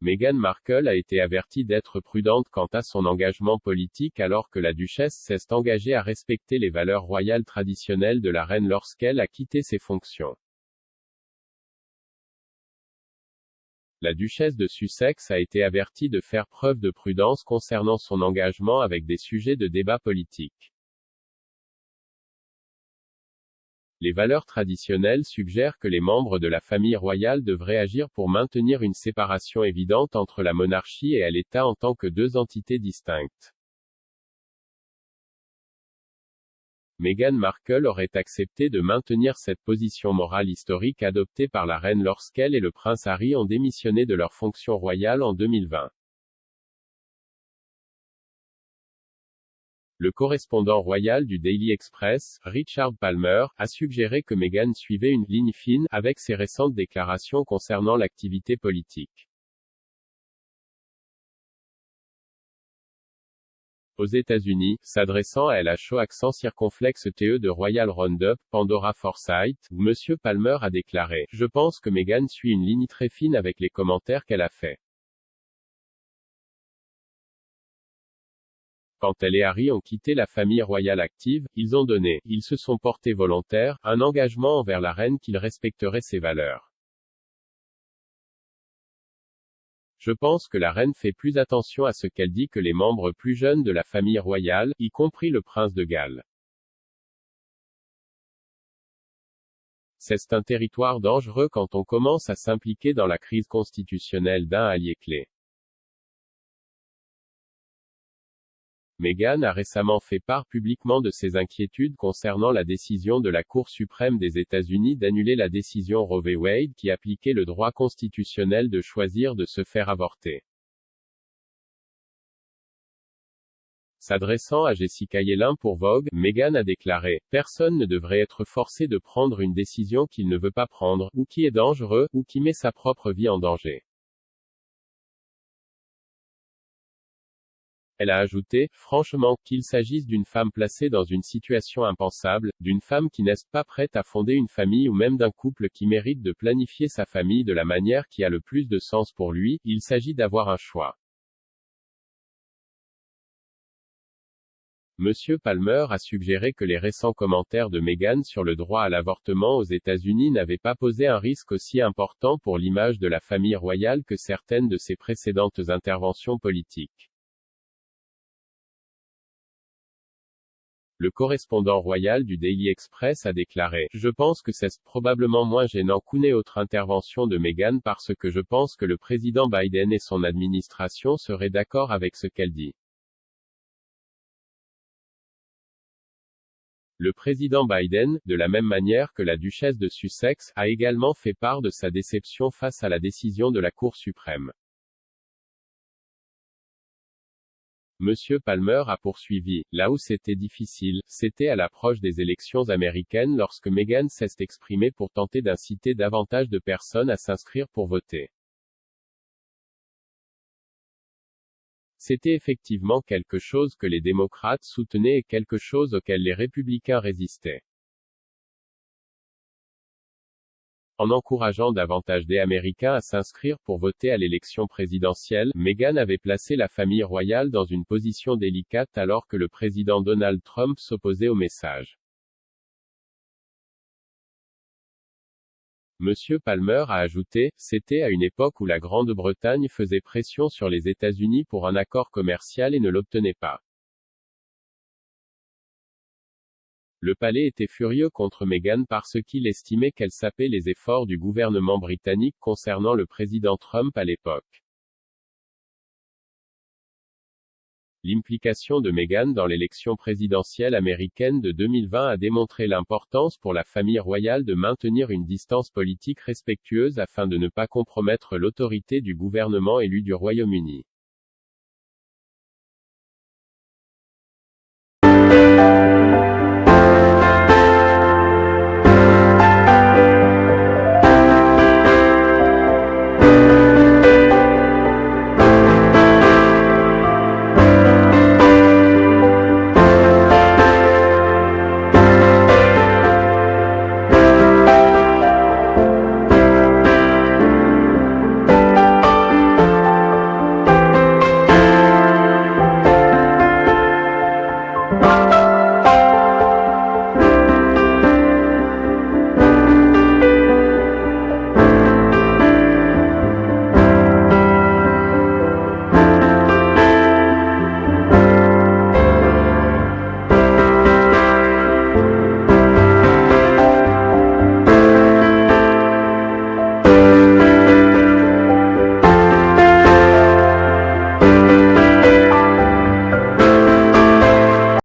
Meghan Markle a été avertie d'être prudente quant à son engagement politique alors que la duchesse s'est engagée à respecter les valeurs royales traditionnelles de la reine lorsqu'elle a quitté ses fonctions. La duchesse de Sussex a été avertie de faire preuve de prudence concernant son engagement avec des sujets de débat politique. Les valeurs traditionnelles suggèrent que les membres de la famille royale devraient agir pour maintenir une séparation évidente entre la monarchie et l'État en tant que deux entités distinctes. Meghan Markle aurait accepté de maintenir cette position morale historique adoptée par la reine lorsqu'elle et le prince Harry ont démissionné de leur fonction royale en 2020. Le correspondant royal du Daily Express, Richard Palmer, a suggéré que Meghan suivait une ligne fine avec ses récentes déclarations concernant l'activité politique. Aux États-Unis, s'adressant à la show accent circonflexe TE de Royal Roundup, Pandora Forsyth, Monsieur Palmer a déclaré « Je pense que Meghan suit une ligne très fine avec les commentaires qu'elle a faits. Quand elle et Harry ont quitté la famille royale active, ils se sont portés volontaires, un engagement envers la reine qu'ils respecteraient ses valeurs. Je pense que la reine fait plus attention à ce qu'elle dit que les membres plus jeunes de la famille royale, y compris le prince de Galles. C'est un territoire dangereux quand on commence à s'impliquer dans la crise constitutionnelle d'un allié clé. Meghan a récemment fait part publiquement de ses inquiétudes concernant la décision de la Cour suprême des États-Unis d'annuler la décision Roe v. Wade qui appliquait le droit constitutionnel de choisir de se faire avorter. S'adressant à Jessica Yellin pour Vogue, Meghan a déclaré « Personne ne devrait être forcé de prendre une décision qu'il ne veut pas prendre, ou qui est dangereux, ou qui met sa propre vie en danger. » Elle a ajouté, franchement, qu'il s'agisse d'une femme placée dans une situation impensable, d'une femme qui n'est pas prête à fonder une famille ou même d'un couple qui mérite de planifier sa famille de la manière qui a le plus de sens pour lui, il s'agit d'avoir un choix. Monsieur Palmer a suggéré que les récents commentaires de Meghan sur le droit à l'avortement aux États-Unis n'avaient pas posé un risque aussi important pour l'image de la famille royale que certaines de ses précédentes interventions politiques. Le correspondant royal du Daily Express a déclaré « Je pense que c'est probablement moins gênant qu'une autre intervention de Meghan parce que je pense que le président Biden et son administration seraient d'accord avec ce qu'elle dit. » Le président Biden, de la même manière que la duchesse de Sussex, a également fait part de sa déception face à la décision de la Cour suprême. Monsieur Palmer a poursuivi, là où c'était difficile, c'était à l'approche des élections américaines lorsque Meghan s'est exprimée pour tenter d'inciter davantage de personnes à s'inscrire pour voter. C'était effectivement quelque chose que les démocrates soutenaient et quelque chose auquel les républicains résistaient. En encourageant davantage des Américains à s'inscrire pour voter à l'élection présidentielle, Meghan avait placé la famille royale dans une position délicate alors que le président Donald Trump s'opposait au message. Monsieur Palmer a ajouté, c'était à une époque où la Grande-Bretagne faisait pression sur les États-Unis pour un accord commercial et ne l'obtenait pas. Le palais était furieux contre Meghan parce qu'il estimait qu'elle sapait les efforts du gouvernement britannique concernant le président Trump à l'époque. L'implication de Meghan dans l'élection présidentielle américaine de 2020 a démontré l'importance pour la famille royale de maintenir une distance politique respectueuse afin de ne pas compromettre l'autorité du gouvernement élu du Royaume-Uni.